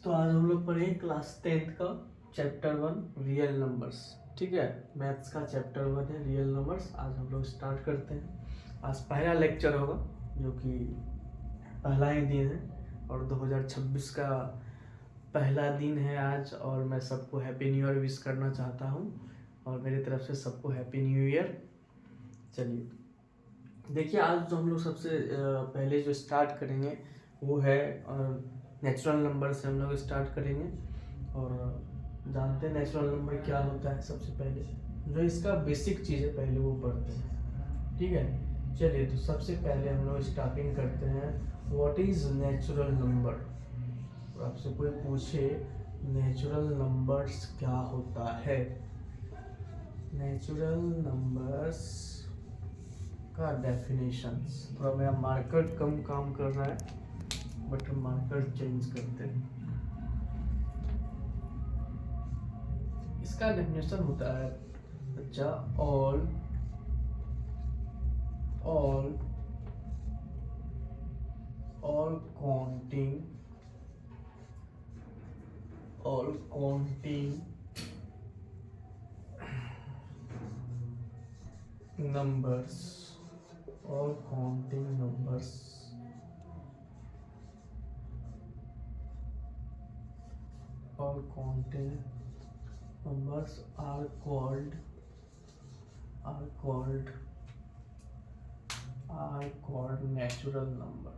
तो आज हम लोग पढ़ेंगे क्लास 10th का चैप्टर 1 रियल नंबर्स। ठीक है, मैथ्स का चैप्टर 1 है रियल नंबर्स। आज हम लोग स्टार्ट करते हैं। आज पहला लेक्चर होगा जो कि पहला ही दिन है और 2026 का पहला दिन है आज। और मैं सबको हैप्पी न्यू ईयर विश करना चाहता हूँ और मेरी तरफ से सबको हैप्पी न्यू ईयर। चलिए देखिए, आज जो हम लोग सबसे पहले जो स्टार्ट करेंगे वो है नेचुरल नंबर से हम लोग स्टार्ट करेंगे। और जानते हैं नेचुरल नंबर क्या होता है। सबसे पहले जो इसका बेसिक चीज़ है पहले वो पढ़ते हैं। ठीक है, चलिए तो सबसे पहले हम लोग स्टार्टिंग करते हैं। What is natural number. आपसे कोई पूछे नेचुरल नंबर्स क्या होता है, नेचुरल नंबर्स का डेफिनेशंस। थोड़ा मेरा मार्कर कम काम कर रहा है बट हम मार्कर चेंज करते हैं। इसका डेफिनेशन होता है बच्चा all counting numbers, all counting numbers are called natural number.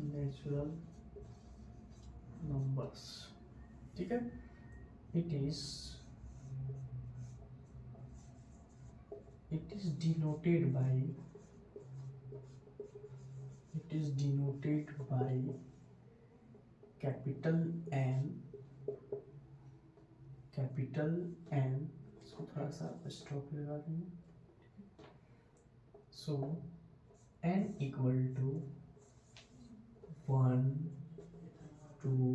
Natural numbers, ठीक है। it is denoted by capital N। इसको थोड़ा सा स्टॉप लगा देंगे। So n equal to 1 2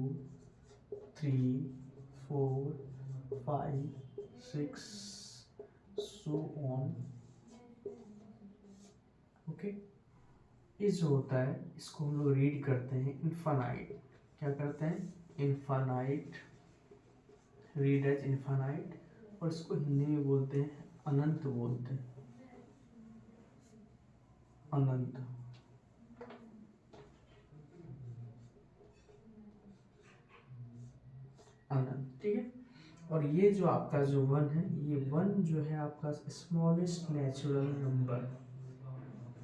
3 4 5 6 so on। Okay, ये जो होता है इसको हम लोग रीड करते हैं इनफाइनाइट। क्या करते हैं? Infinite, read as infinite. और इसको हिंदी में बोलते हैं अनंत, बोलते हैं अनंत। ठीक है। और ये जो आपका जो 1 है, ये 1 जो है आपका स्मॉलेस्ट नेचुरल नंबर।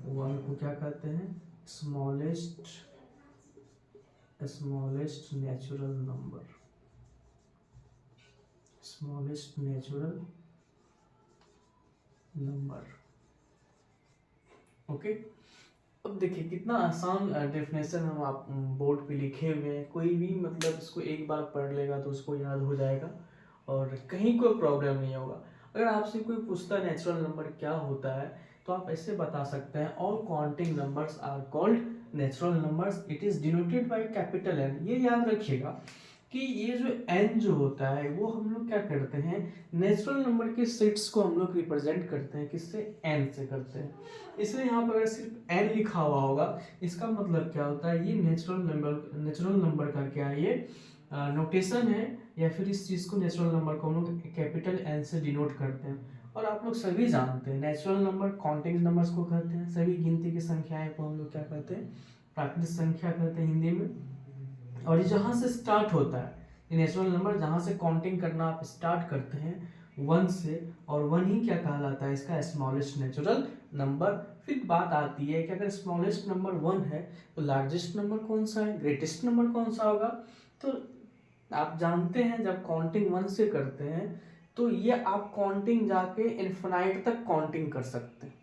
1 को क्या कहते हैं? Smallest natural number, smallest natural number. Okay, अब देखिए कितना आसान डेफिनेशन हम आप बोर्ड पे लिखे हुए हैं। कोई भी मतलब इसको एक बार पढ़ लेगा तो उसको याद हो जाएगा और कहीं कोई प्रॉब्लम नहीं होगा। अगर आपसे कोई पूछता है नेचुरल नंबर क्या होता है तो आप ऐसे बता सकते हैं all counting numbers are called natural numbers, it is denoted by capital N. ये याद रखिएगा कि ये जो n जो होता है वो हम लोग क्या करते हैं, नेचुरल नंबर के सेट्स को हम लोग रिप्रेजेंट करते हैं किससे? n से करते हैं। इसलिए यहाँ पर अगर सिर्फ n लिखा हुआ होगा इसका मतलब क्या होता है, ये नेचुरल नंबर का क्या है, ये नोटेशन है या फिर इस चीज़ को नेचुरल नंबर को हम लोग कैपिटल n से डिनोट करते हैं। और आप लोग सभी जानते हैं नेचुरल नंबर काउंटिंग नंबर्स को कहते हैं, सभी गिनती की संख्याएं को हम लोग क्या कहते हैं? प्राकृतिक संख्या कहते हैं हिंदी में। और ये जहाँ से स्टार्ट होता है ये नेचुरल नंबर, जहाँ से काउंटिंग करना आप स्टार्ट करते हैं 1 से, और 1 ही क्या कहलाता है? इसका स्मॉलेस्ट नेचुरल नंबर। फिर बात आती है कि अगर स्मॉलेस्ट नंबर 1 है तो लार्जेस्ट नंबर कौन सा है, ग्रेटेस्ट नंबर कौन सा होगा? तो आप जानते हैं जब काउंटिंग 1 से करते हैं तो ये आप काउंटिंग जाके इन्फिनाइट तक काउंटिंग कर सकते हैं।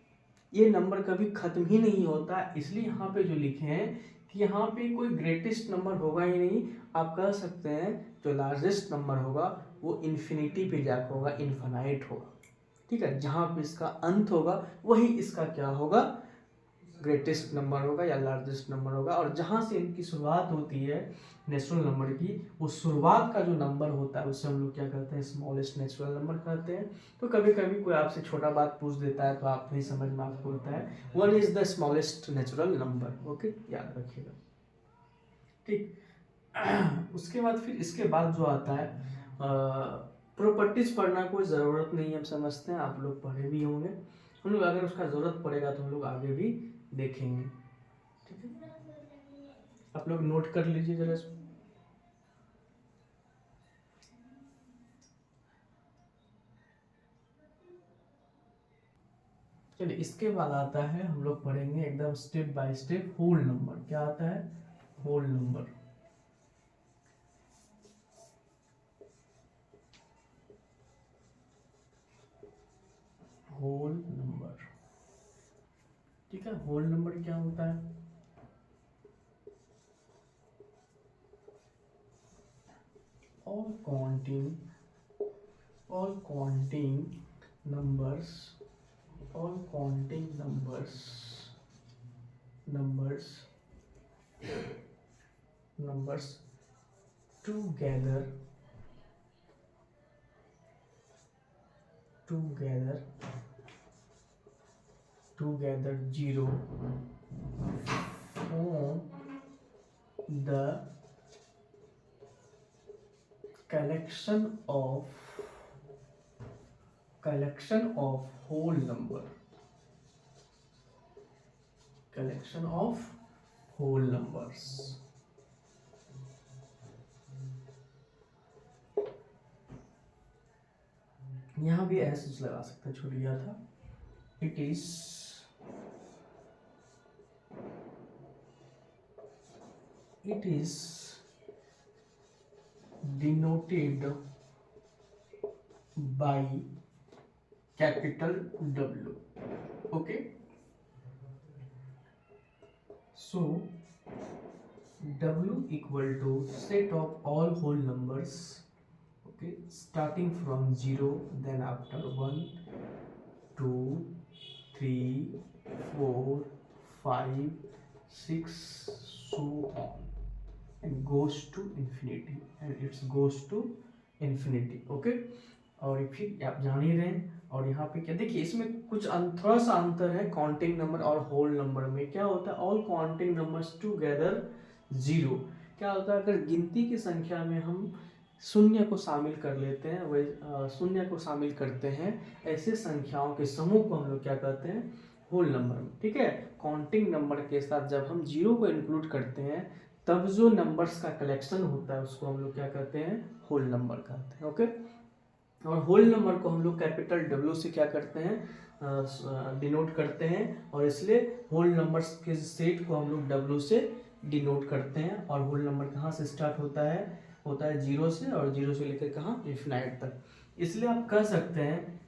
ये नंबर कभी खत्म ही नहीं होता, इसलिए यहाँ पे जो लिखे हैं कि यहाँ पे कोई ग्रेटेस्ट नंबर होगा ही नहीं। आप कह सकते हैं जो लार्जेस्ट नंबर होगा वो इन्फिनिटी पे जाकर होगा, इन्फिनाइट होगा। ठीक है, जहाँ पे इसका अंत होगा वही इसका क्या होगा? ग्रेटेस्ट नंबर होगा या लार्जेस्ट नंबर होगा, और जहाँ से इनकी शुरुआत होती है नेचुरल नंबर की, वो शुरुआत का जो नंबर होता है उसे हम लोग क्या कहते हैं, स्मॉलेस्ट नेचुरल नंबर कहते हैं। तो कभी कभी कोई आपसे छोटा बात पूछ देता है तो आप नहीं समझ में आपको होता है 1 is the smallest natural number. Okay, याद रखिएगा, ठीक। उसके बाद फिर इसके बाद जो आता है प्रॉपर्टीज पढ़ना कोई ज़रूरत नहीं है, हम समझते हैं, आप लोग पढ़े भी होंगे। हम लोग अगर उसका ज़रूरत पड़ेगा तो हम लोग आगे भी देखेंगे, ठीक है। आप लोग नोट कर लीजिए जरा इसको। चलिए, इसके बाद आता है, हम लोग पढ़ेंगे एकदम step by step whole number. क्या आता है? Whole number. होल नंबर, ठीक है। होल नंबर क्या होता है? all counting all counting numbers all counting numbers together zero form the collection of whole number, collection of whole numbers। यहाँ भी ऐसे लगा सकते हैं, छूट गया था। It is denoted by capital W। okay, so W equal to set of all whole numbers, okay, starting from 0, then after 1 2 3 4 5 6 so on, and goes to infinity, and it goes to infinity। Okay, और फिर आप जान ही रहे हैं। और यहाँ पे क्या देखिए, इसमें कुछ थोड़ा सा अंतर है काउंटिंग नंबर और होल नंबर में। क्या होता है? All counting numbers together zero. क्या होता है? अगर गिनती की संख्या में हम शून्य को शामिल कर लेते हैं, वही शून्य को शामिल करते हैं, ऐसे संख्याओं के समूह को हम लोग क्या कहते हैं? होल नंबर में, ठीक है। काउंटिंग नंबर के साथ जब हम जीरो को इंक्लूड करते हैं, तब जो नंबर्स का कलेक्शन होता है उसको हम लोग क्या कहते हैं? होल नंबर कहते हैं। ओके, और होल नंबर को हम लोग कैपिटल डब्ल्यू से क्या करते हैं? डिनोट करते हैं, और इसलिए होल नंबर्स के सेट को हम लोग डब्ल्यू से डिनोट करते हैं। और होल नंबर कहाँ से स्टार्ट होता है? होता है जीरो से, और जीरो से लेकर कहाँ? इन्फिनाइट तक। इसलिए आप कह सकते हैं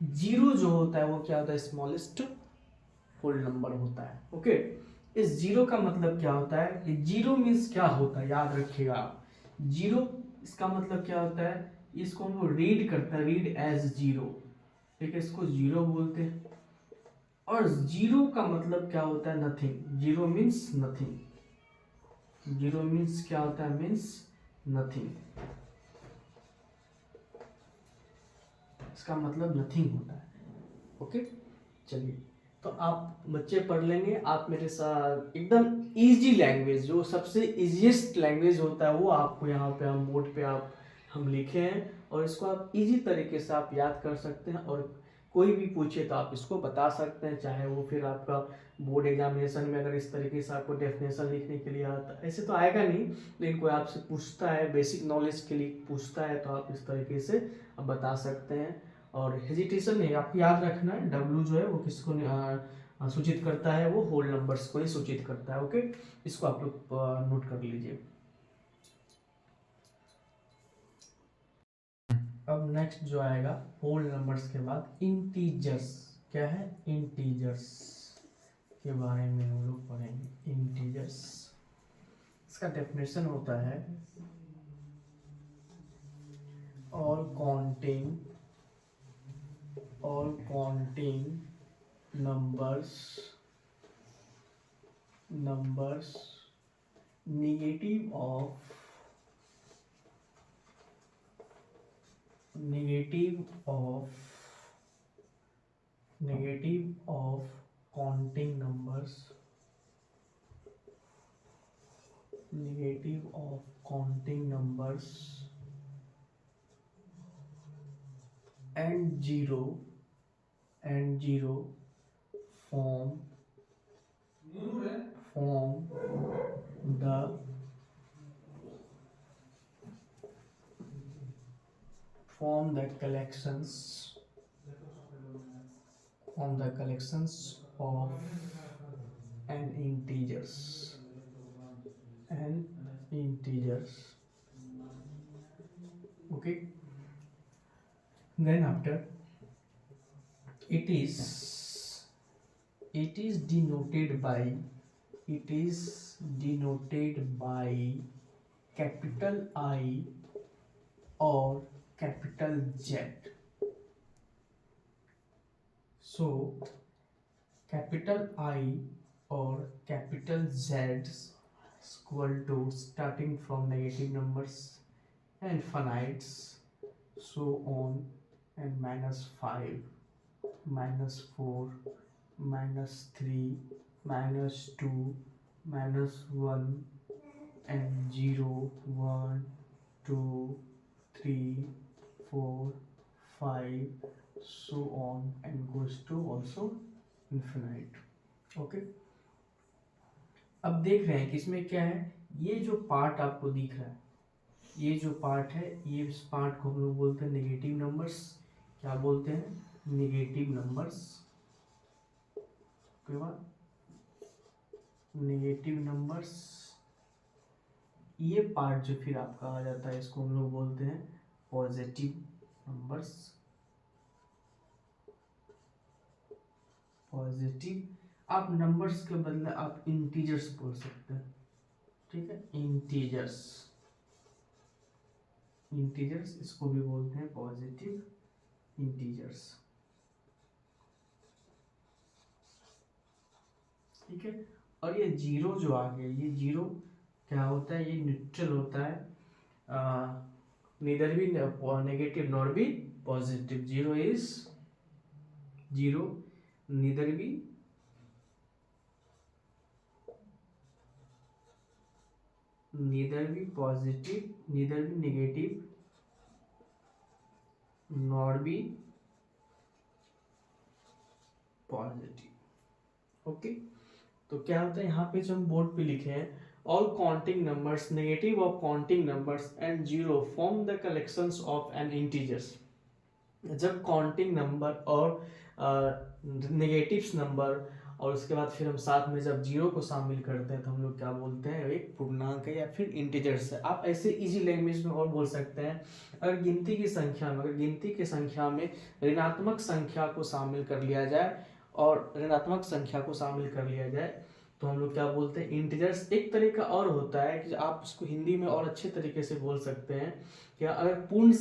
जीरो जो होता है वो क्या होता है? स्मॉलेस्ट होल नंबर होता है। ओके, इस जीरो का मतलब क्या होता है? कि जीरो मीन्स क्या होता है, याद रखिएगा आप। जीरो इसका मतलब क्या होता है? इसको हम लोग रीड करते हैं, रीड एज जीरो, ठीक है, इसको जीरो बोलते हैं। और जीरो का मतलब क्या होता है? Nothing. Zero means nothing. Zero means क्या होता है? Means nothing. इसका मतलब नथिंग होता है। ओके, चलिए, तो आप बच्चे पढ़ लेंगे। आप मेरे साथ एकदम इजी लैंग्वेज, जो सबसे इजीएस्ट लैंग्वेज होता है वो आपको यहाँ पे हम बोर्ड पे हम लिखे हैं, और इसको आप इजी तरीके से आप याद कर सकते हैं। और कोई भी पूछे तो आप इसको बता सकते हैं, चाहे वो फिर आपका बोर्ड एग्जामिनेशन में अगर इस तरीके से आपको डेफिनेशन लिखने के लिए आता, ऐसे तो आएगा नहीं, लेकिन कोई आपसे पूछता है, बेसिक नॉलेज के लिए पूछता है, तो आप इस तरीके से बता सकते हैं। और हेजिटेशन नहीं, आपको याद रखना है डब्ल्यू जो है वो किसको सूचित करता है? वो होल नंबर्स को ही सूचित करता है। ओके, इसको आप लोग नोट कर लीजिए। अब नेक्स्ट जो आएगा होल नंबर्स के बाद इंटीजर्स। क्या है? इंटीजर्स के बारे में हम लोग पढ़ेंगे। इंटीजर्स, इसका डेफिनेशन होता है all counting numbers numbers negative of counting numbers, negative of counting numbers and zero form the collections of an integers okay. Then after it is denoted by capital I or capital Z. So capital I or capital Z is equal to starting from negative numbers and infinites, so on, and -5, -4, -3, -2, -1, and 0, 1, 2, 3, 4, 5, so on, and goes to also infinite. Okay, अब देख रहे हैं कि इसमें क्या है। ये जो पार्ट आपको दिख रहा है, ये जो पार्ट है, ये इस पार्ट को हम लोग बोलते हैं नेगेटिव नंबर्स। क्या बोलते हैं? Negative numbers. के बाद नेगेटिव नंबर्स, ये पार्ट जो फिर आपका आ जाता है, इसको हम लोग बोलते हैं पॉजिटिव नंबर्स। पॉजिटिव, आप नंबर्स के बदले आप इंटीजर्स बोल सकते हैं, ठीक है, इंटीजर्स, इसको भी बोलते हैं पॉजिटिव इंटीजर्स, ठीक है। और ये जीरो जो आ गया, ये जीरो क्या होता है? ये न्यूट्रल होता है, neither be negative nor be positive. Zero is zero, neither be positive, neither be negative, nor be positive. Okay, तो क्या होता है यहाँ पे जो हम बोर्ड पे लिखे हैं, all counting numbers, negative of counting numbers and zero form the collections of N integers. जब काउंटिंग नंबर और नेगेटिव्स नंबर और उसके बाद फिर हम साथ में जब जीरो को शामिल करते हैं तो हम लोग क्या बोलते हैं? एक पूर्णांक है या फिर इंटीजर्स है। आप ऐसे इजी लैंग्वेज में और बोल सकते हैं, अगर गिनती की संख्या में ऋणात्मक संख्या को शामिल कर लिया जाए और ऋणात्मक संख्या को शामिल कर लिया जाए तो हम लोग क्या बोलते हैं? इंटीजर्स। एक तरीका और होता है कि आप इसको हिंदी में और अच्छे तरीके से बोल सकते हैं कि अगर पूर्ण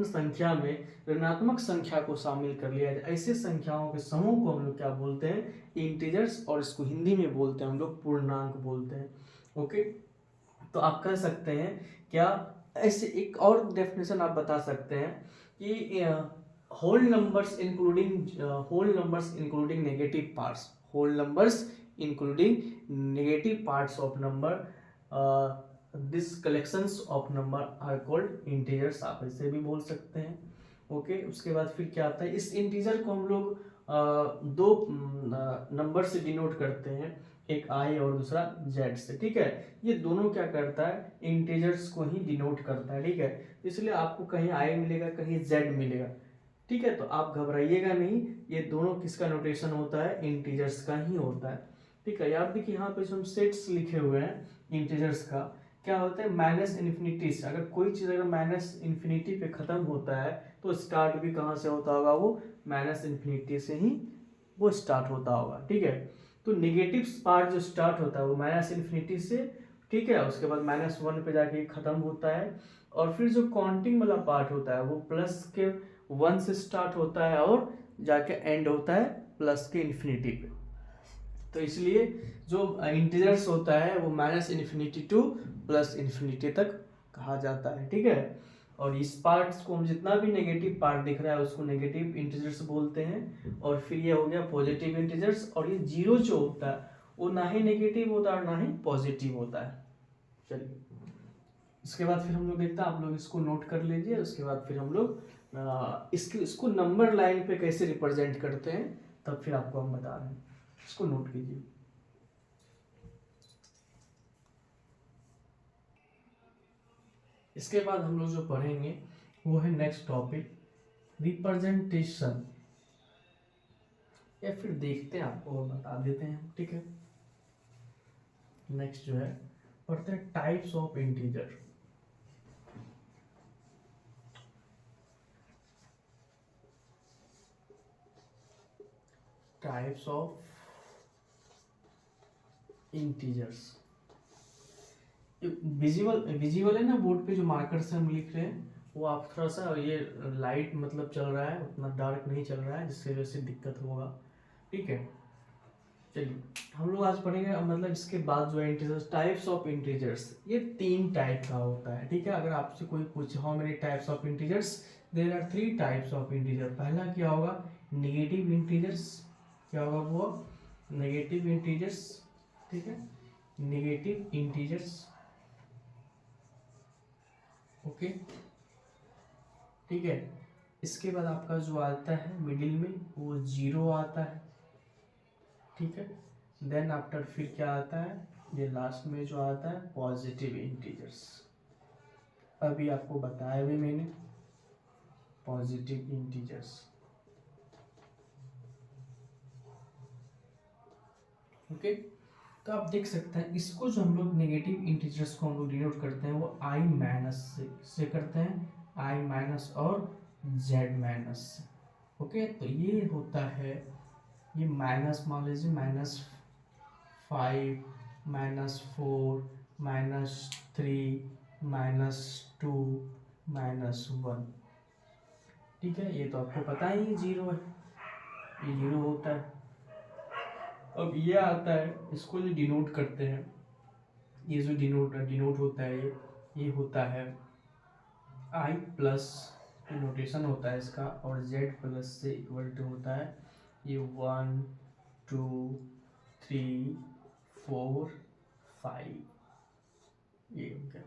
संख्या में ऋणात्मक संख्या को शामिल कर लिया जाए, ऐसे संख्याओं के समूह को हम लोग क्या बोलते हैं? इंटीजर्स। और इसको हिंदी में बोलते हैं हम लोग पूर्णांक बोलते हैं। ओके, तो आप कह सकते हैं क्या, ऐसे एक और डेफिनेशन आप बता सकते हैं कि whole numbers including negative parts, whole numbers including negative parts of number, this collections of number are called integers। आप ऐसे भी बोल सकते हैं। ओके, उसके बाद फिर क्या आता है? इस इंटीजर को हम लोग दो नंबर से डिनोट करते हैं, एक आई और दूसरा जेड से, ठीक है। ये दोनों क्या करता है? इंटीजर्स को ही डिनोट करता है, ठीक है। इसलिए आपको कहीं आई मिलेगा, कहीं जेड मिलेगा, ठीक है। तो आप घबराइएगा नहीं, ये दोनों किसका नोटेशन होता है? इंटीजर्स का ही होता है, ठीक है। याद देखिए यहाँ पे जो हम सेट्स लिखे हुए हैं इंटीजर्स का, क्या होता है? माइनस इन्फिनिटी से। अगर कोई चीज अगर माइनस इन्फिनिटी पे खत्म होता है तो स्टार्ट भी कहाँ से होता होगा? वो माइनस इन्फिनिटी से ही वो स्टार्ट होता होगा, ठीक है। तो नेगेटिव पार्ट जो स्टार्ट होता है वो माइनस इन्फिनिटी से, ठीक है, उसके बाद -1 पे जाके खत्म होता है। और फिर जो काउंटिंग वाला पार्ट होता है वो प्लस के 1 से स्टार्ट होता है और जाके एंड होता है प्लस के इन्फिनिटी पे। तो इसलिए जो इंटीजर्स होता है वो -इन्फिनिटी टू +इन्फिनिटी तक कहा जाता है, ठीक है। और इस पार्ट्स को हम जितना भी नेगेटिव पार्ट दिख रहा है उसको नेगेटिव इंटीजर्स बोलते हैं। और फिर ये हो गया पॉजिटिव इंटीजर्स। और ये जीरो जो होता है वो ना ही नेगेटिव होता है और ना ही पॉजिटिव होता है। चलिए इसके बाद फिर हम लोग देखते हैं, आप लोग इसको नोट कर लीजिए। उसके बाद फिर हम लोग इसको नंबर लाइन पे कैसे रिप्रेजेंट करते हैं तब फिर आपको हम बता रहे हैं, इसको नोट कीजिए। इसके बाद हम लोग जो पढ़ेंगे वो है नेक्स्ट टॉपिक रिप्रेजेंटेशन, या फिर देखते हैं आपको बता देते हैं, ठीक है। नेक्स्ट जो है पढ़ते हैं types of integer. Types of integers visible है ना बोर्ड पे, जो मार्कर से हम लिख रहे हैं वो आप थोड़ा सा, ये लाइट मतलब चल रहा है, उतना डार्क नहीं चल रहा है, जिससे वजह से दिक्कत होगा, ठीक है। चलिए हम लोग आज पढ़ेंगे मतलब इसके बाद जो है इंटीजर्स, टाइप्स ऑफ इंटीजर्स। ये 3 टाइप का होता है, ठीक है। अगर आपसे कोई पूछे how many types of integers, there are 3 types of integer. पहला क्या होगा, नेगेटिव इंटीजर्स। क्या होगा वो, नेगेटिव इंटीजर्स, ठीक है, नेगेटिव इंटीजर्स, ओके, ठीक है। इसके बाद आपका जो आता है मिडिल में वो 0 आता है, ठीक है। देन आफ्टर फिर क्या आता है, ये लास्ट में जो आता है पॉजिटिव इंटीजर्स। अभी आपको बताया भी मैंने, पॉजिटिव इंटीजर्स, ओके। तो आप देख सकते हैं इसको जो हम लोग नेगेटिव इंटीजर्स को हम लोग डिनोट करते हैं वो i माइनस से करते हैं, i माइनस और z माइनस से, ओके। तो ये होता है, ये माइनस मान लीजिए -5 -4 -3 -2 -1, ठीक है। ये तो आपको पता ही 0 है, ये 0 होता है। अब ये आता है, इसको जो डिनोट करते हैं, ये जो डिनोट होता है ये होता है i प्लस, नोटेशन होता है इसका, और z प्लस से इक्वल टू होता है ये 1 2 3 4 5, ये हो गया।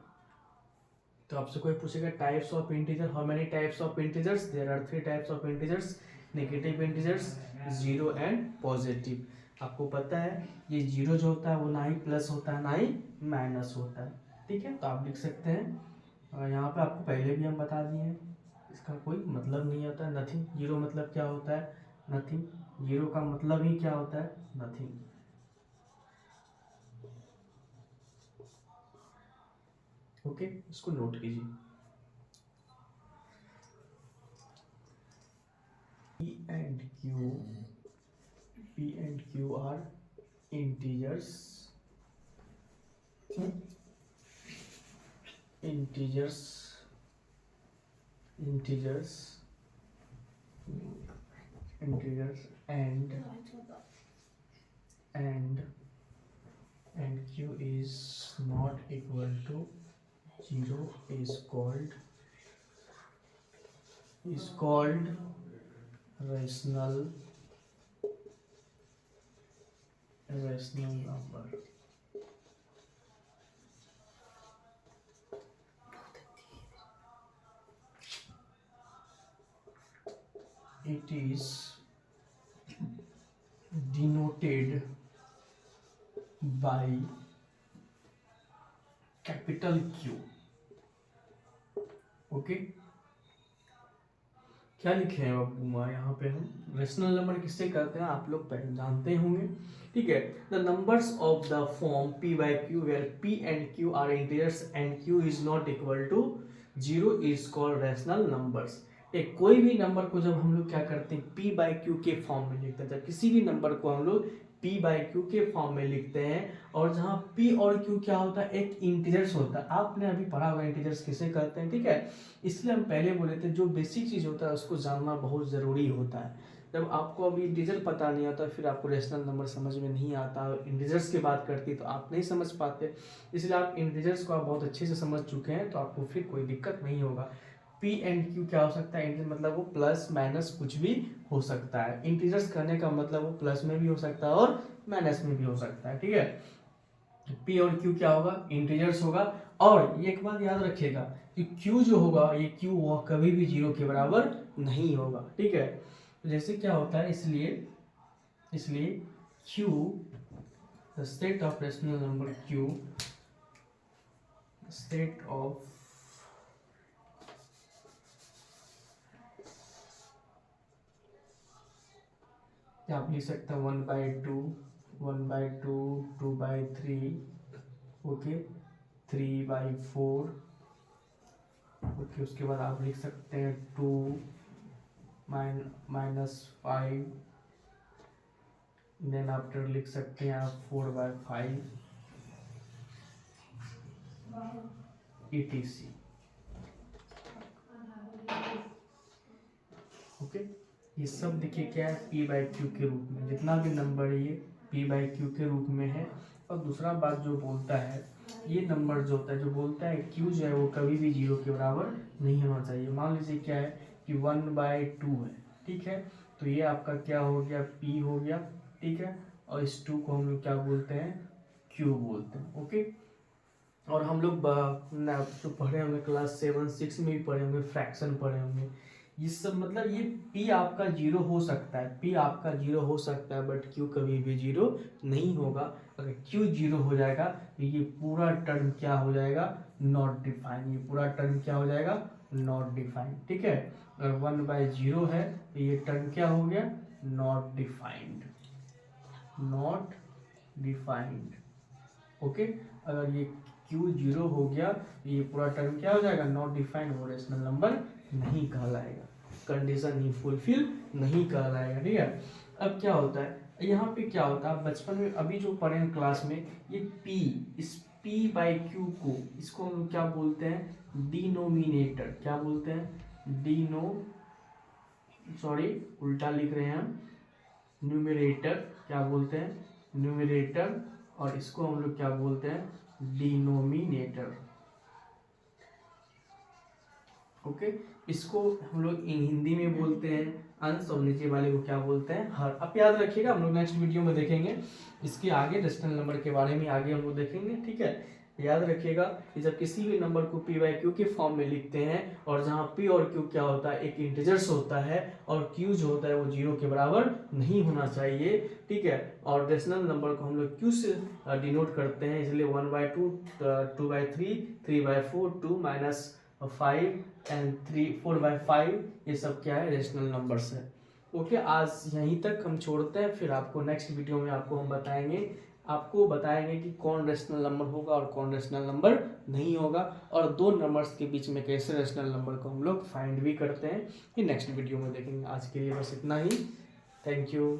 तो आपसे कोई पूछेगा types of integer, how many types of integers, there are 3 types of integers, negative integers, 0 and positive. आपको पता है ये 0 जो होता है वो ना ही प्लस होता है ना ही माइनस होता है, ठीक है। तो आप लिख सकते हैं, यहाँ पे आपको पहले भी हम बता दिए हैं, इसका कोई मतलब नहीं होता है, नथिंग। 0 मतलब क्या होता है, नथिंग। 0 का मतलब ही क्या होता है, नथिंग, ओके। इसको नोट कीजिए। P and Q are integers, integers and Q is not equal to 0 is called rational number. It is denoted by capital Q, okay. क्या लिखे हैं बाबू यहाँ पे, हम रेशनल नंबर किससे करते हैं आप लोग पहले जानते होंगे, ठीक है। The numbers of the form p by q where p and q are integers and q is not equal to 0 is called rational numbers. एक कोई भी नंबर को जब हम लोग क्या करते हैं p बाई क्यू के फॉर्म में लिखते हैं, जब किसी भी नंबर को हम लोग p बाई क्यू के फॉर्म में लिखते हैं, और जहाँ p और q क्या होता है, एक इंटीजर्स होता है। आपने अभी पढ़ा हुआ इंटीजर्स किसे कहते हैं, ठीक है। इसलिए हम पहले बोले थे जो बेसिक चीज़ होता है उसको जानना बहुत ज़रूरी होता है। जब आपको अभी इंटीजर पता नहीं आता फिर आपको रेशनल नंबर समझ में नहीं आता, इंटीजर्स की बात करती तो आप नहीं समझ पाते। इसलिए आप इंटीजर्स को आप बहुत अच्छे से समझ चुके हैं तो आपको फिर कोई दिक्कत नहीं होगा। पी एंड क्यू क्या हो सकता है, इंटीजर मतलब वो प्लस माइनस कुछ भी हो सकता है। इंटीजर्स करने का मतलब वो प्लस में भी हो सकता है और माइनस में भी हो सकता है, ठीक है। पी और क्यू क्या होगा, इंटीजर्स होगा। और एक बात याद रखिएगा कि क्यू जो होगा, ये क्यू वह कभी भी 0 के बराबर नहीं होगा, ठीक है। तो जैसे क्या होता है, इसलिए Q the set of rational number Q, set of आप लिख सकते हैं 1/2, 1/2, 2/3, ओके, 3/4, ओके। उसके बाद आप लिख सकते हैं 2 -5, देन आफ्टर लिख सकते हैं आप 4/5 etc, ओके। ये सब देखिए क्या है, p बाई क्यू के रूप में, जितना भी नंबर है ये p बाई क्यू के रूप में है। और दूसरा बात जो बोलता है, ये नंबर जो होता है जो बोलता है q जो है वो कभी भी 0 के बराबर नहीं होना चाहिए। मान लीजिए क्या है कि 1/2 है, ठीक है, तो ये आपका क्या हो गया, p हो गया, ठीक है। और इस 2 को हम लोग क्या बोलते हैं, q बोलते हैं, ओके। और हम लोग जो पढ़े होंगे क्लास 7-6 में भी पढ़े होंगे, फ्रैक्शन पढ़े होंगे, ये सब मतलब ये p आपका 0 हो सकता है, p आपका 0 हो सकता है, बट q कभी भी 0 नहीं होगा। अगर q 0 हो जाएगा तो ये पूरा टर्म क्या हो जाएगा, नॉट डिफाइन, ये पूरा टर्म क्या हो जाएगा, नॉट डिफाइन, ठीक है। अगर 1/0 है तो ये टर्म क्या हो गया, not defined, not defined, okay. अगर ये q 0 हो गया तो ये पूरा टर्म क्या हो जाएगा, नॉट डिफाइंड, वो रेशनल नंबर नहीं कहलाएगा, कंडीशन ही फुलफिल नहीं कहलाएगा, ठीक है। अब क्या होता है, यहाँ पे क्या होता है, बचपन में अभी जो पढ़े क्लास में, ये p, इस p बाई क्यू को, इसको हम क्या बोलते हैं, डिनोमिनेटर, क्या बोलते हैं, उल्टा लिख रहे हैं हम, न्यूमरेटर क्या बोलते हैं, न्यूमरेटर, और इसको हम लोग क्या बोलते हैं, डिनोमिनेटर, ओके। इसको हम लोग हिंदी में बोलते हैं अंश, और नीचे वाले को क्या बोलते हैं, हर। अब याद रखिएगा, हम लोग नेक्स्ट वीडियो में देखेंगे इसके आगे रेशनल नंबर के बारे में, आगे हम लोग देखेंगे, ठीक है। याद रखिएगा कि जब किसी भी नंबर को p बाई क्यू के फॉर्म में लिखते हैं, और जहाँ p और q क्या होता है, एक इंटीजर्स होता है, और q जो होता है वो 0 के बराबर नहीं होना चाहिए, ठीक है। और रेशनल नंबर को हम लोग q से डिनोट करते हैं, इसलिए 1/2, 2/3, 3/4, 2 -5 एंड 4/5, ये सब क्या है, रेशनल नंबर्स है, ओके। आज यहीं तक हम छोड़ते हैं, फिर आपको नेक्स्ट वीडियो में हम बताएंगे कि कौन रेशनल नंबर होगा और कौन रेशनल नंबर नहीं होगा, और दो नंबर्स के बीच में कैसे रेशनल नंबर को हम लोग फाइंड भी करते हैं, ये नेक्स्ट वीडियो में देखेंगे। आज के लिए बस इतना ही, थैंक यू।